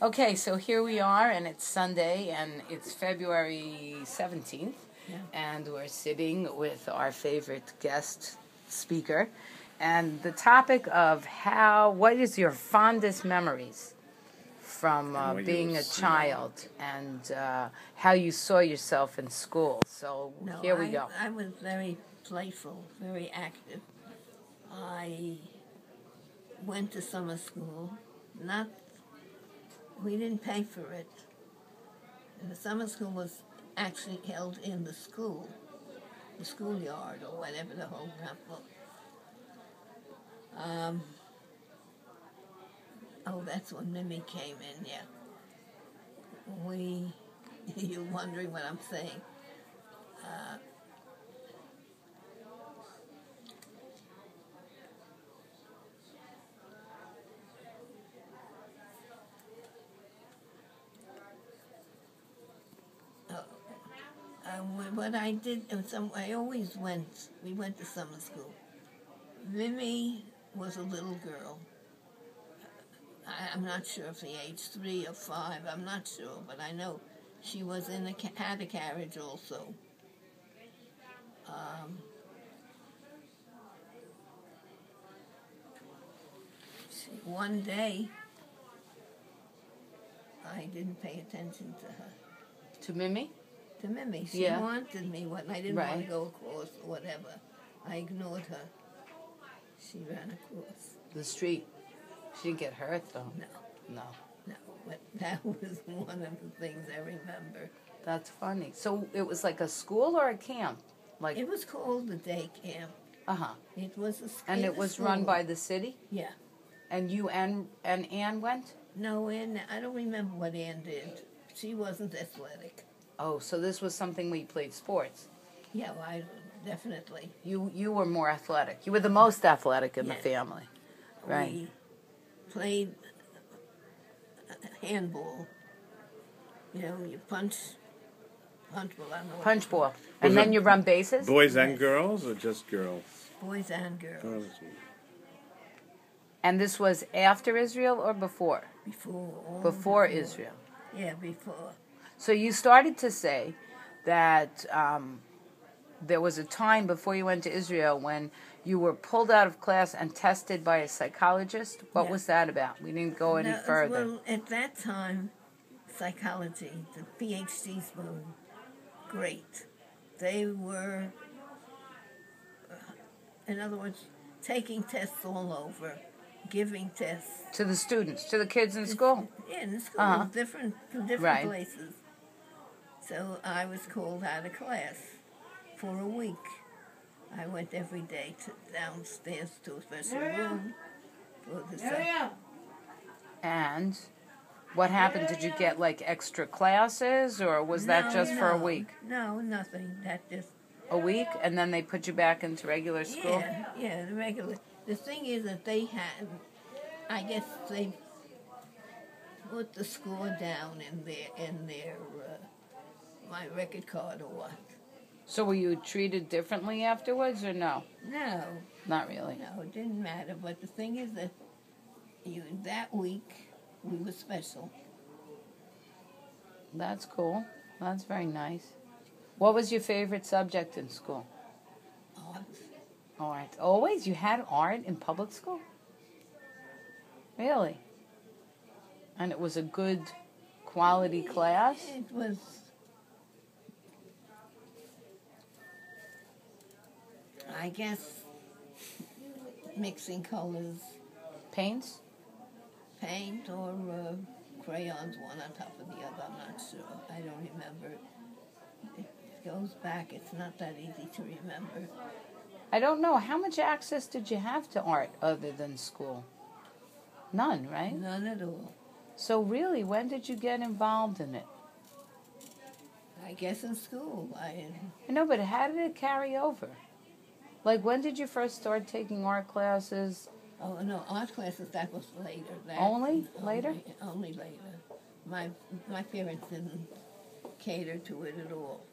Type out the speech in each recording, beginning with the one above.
Okay, so here we are, and it's Sunday, and it's February 17th, and we're sitting with our favorite guest speaker, and the topic of what is your fondest memories from being a child, and how you saw yourself in school. So here we go. I was very playful, very active. I went to summer school, we didn't pay for it. And the summer school was actually held in the schoolyard or whatever the whole temple. That's when Mimi came in, yeah. You're wondering what I'm saying. What I did, we went to summer school. Mimi was a little girl. I'm not sure if the age 3 or 5, I'm not sure, but I know she was had a carriage also. One day, I didn't pay attention to her. To Mimi? To Mimi. She wanted me, and I didn't want to go across or whatever. I ignored her. She ran across. The street. She didn't get hurt, though. No, but that was one of the things I remember. That's funny. So it was like a school or a camp? It was called the day camp. Uh-huh. It was a And it was run by the city? Yeah. And you and Ann went? No, Ann, I don't remember what Ann did. She wasn't athletic. Oh, so this was something where you played sports? Yeah, well, I definitely. You were more athletic. You were the most athletic in the family, right? We played handball. You punch ball. I don't know. Punch ball. And then you run bases? Boys and girls, or just girls? Boys and girls. Oh, and this was after Israel or before? Before Israel. Yeah, before. So you started to say that there was a time before you went to Israel when you were pulled out of class and tested by a psychologist. What was that about? We didn't go any further. Well, at that time, psychology, the PhDs were great. They were, in other words, taking tests all over, giving tests. To the students, to the kids in school? Yeah, in school, different places. So I was called out of class for a week. I went every day downstairs to a special room for the And what happened? Did you get extra classes, or was that just for a week? No, nothing. That just a week, and then they put you back into regular school. Yeah, the regular. The thing is that they had, I guess they put the score down in their my record card or what. So were you treated differently afterwards, or no? No. Not really? No, it didn't matter. But the thing is that that week, we were special. That's cool. That's very nice. What was your favorite subject in school? Art. Always? You had art in public school? Really? And it was a good quality class? It was. I guess mixing colors. Paints? Paint or crayons, one on top of the other, I'm not sure. I don't remember. It goes back, it's not that easy to remember. I don't know. How much access did you have to art other than school? None, right? None at all. So really, when did you get involved in it? I guess in school. I know, but how did it carry over? When did you first start taking art classes? Oh, no, art classes, that was later. Later? Only later. My parents didn't cater to it at all.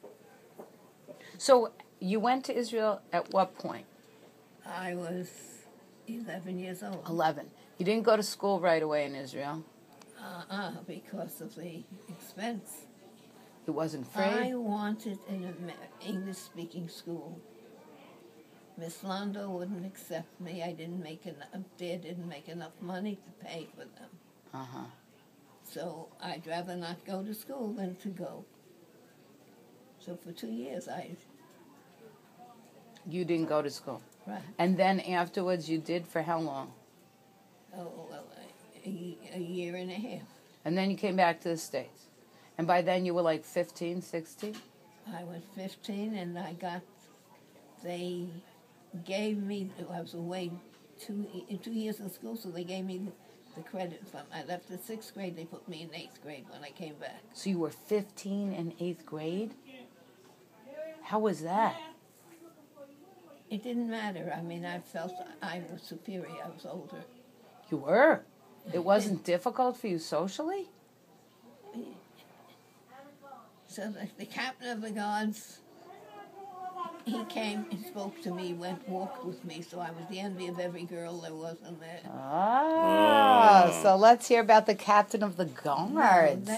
So you went to Israel at what point? I was 11 years old. 11. You didn't go to school right away in Israel? Because of the expense. It wasn't free? I wanted an English-speaking school. Miss Londo wouldn't accept me. I didn't make enough money to pay for them. Uh-huh. So I'd rather not go to school than to go. So for 2 years You didn't go to school? Right. And then afterwards you did for how long? Oh, well, a year and a half. And then you came back to the States. And by then you were like 15, 16? I was 15 and they gave me, I was away 2 years in school, so they gave me the credit from, I left the 6th grade, they put me in 8th grade when I came back. So you were 15 in 8th grade? How was that? It didn't matter. I mean, I felt I was superior. I was older. You were? It wasn't difficult for you socially? So the captain of the guards, he came, he spoke to me, walked with me, so I was the envy of every girl there was in there. So let's hear about the captain of the guards.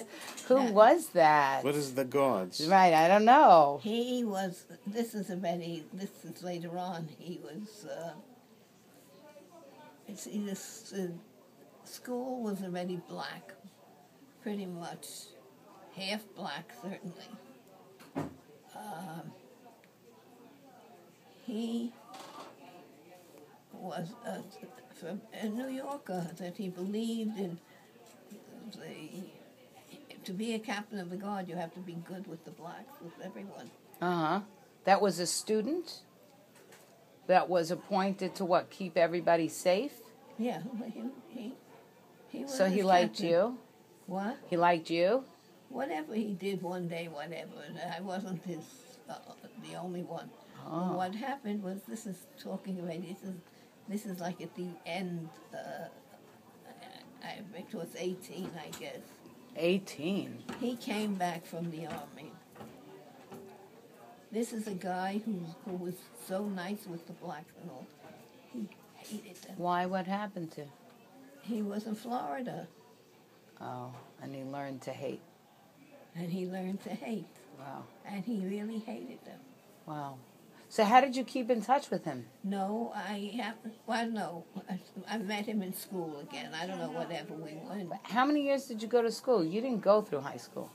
Who was that? What is the guards? Right, I don't know. He was, this is later on, he was, the school was already black, pretty much, half black certainly. He was a New Yorker, that he believed in to be a captain of the guard, you have to be good with the blacks, with everyone. Uh-huh. That was a student? That was appointed to what, keep everybody safe? Yeah, he was So he liked you? What? He liked you? Whatever he did one day, whatever. I wasn't the only one. Oh. What happened was, this is talking already, this is like at the end, it was 18, I guess. 18? He came back from the army. This is a guy who was so nice with the blacks and all. He hated them. Why? What happened to? He was in Florida. Oh, and he learned to hate. And he learned to hate. Wow. And he really hated them. Wow. So how did you keep in touch with him? No, I met him in school again. I don't know, whatever we went. How many years did you go to school? You didn't go through high school.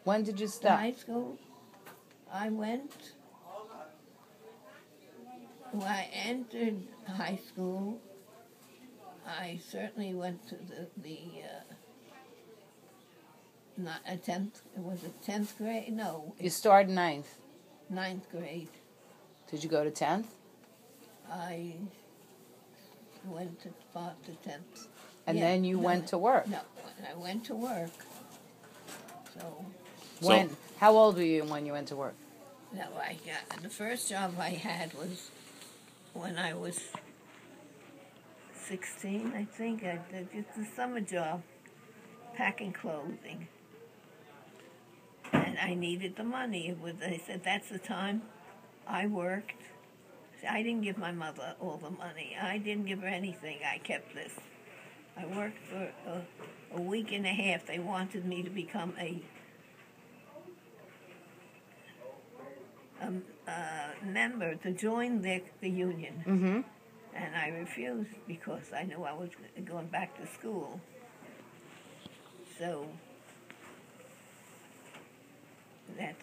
When did you To stop? high school, I entered high school. I certainly went to not a 10th, it was a 10th grade? No. You started 9th. 9th grade. Did you go to 10th? I went to 10th. And then you went to work? No, I went to work. So How old were you when you went to work? no, the first job I had was when I was 16, I think. I did just a summer job, packing clothing. And I needed the money. They said, that's the time I worked. I didn't give my mother all the money. I didn't give her anything. I kept this. I worked for a week and a half. They wanted me to become a member, to join the union. Mm-hmm. And I refused because I knew I was going back to school. So that's...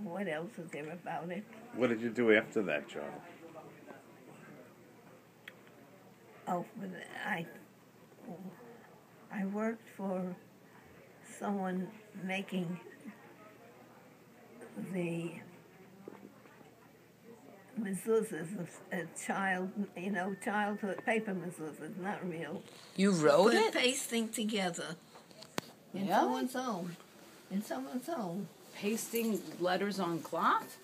what else is there about it? What did you do after that job? Oh, I worked for someone making the mezuzahs, childhood paper mezuzahs, not real. You wrote But it? pasting together in Yeah? someone's home. In someone's home. Pasting letters on cloth?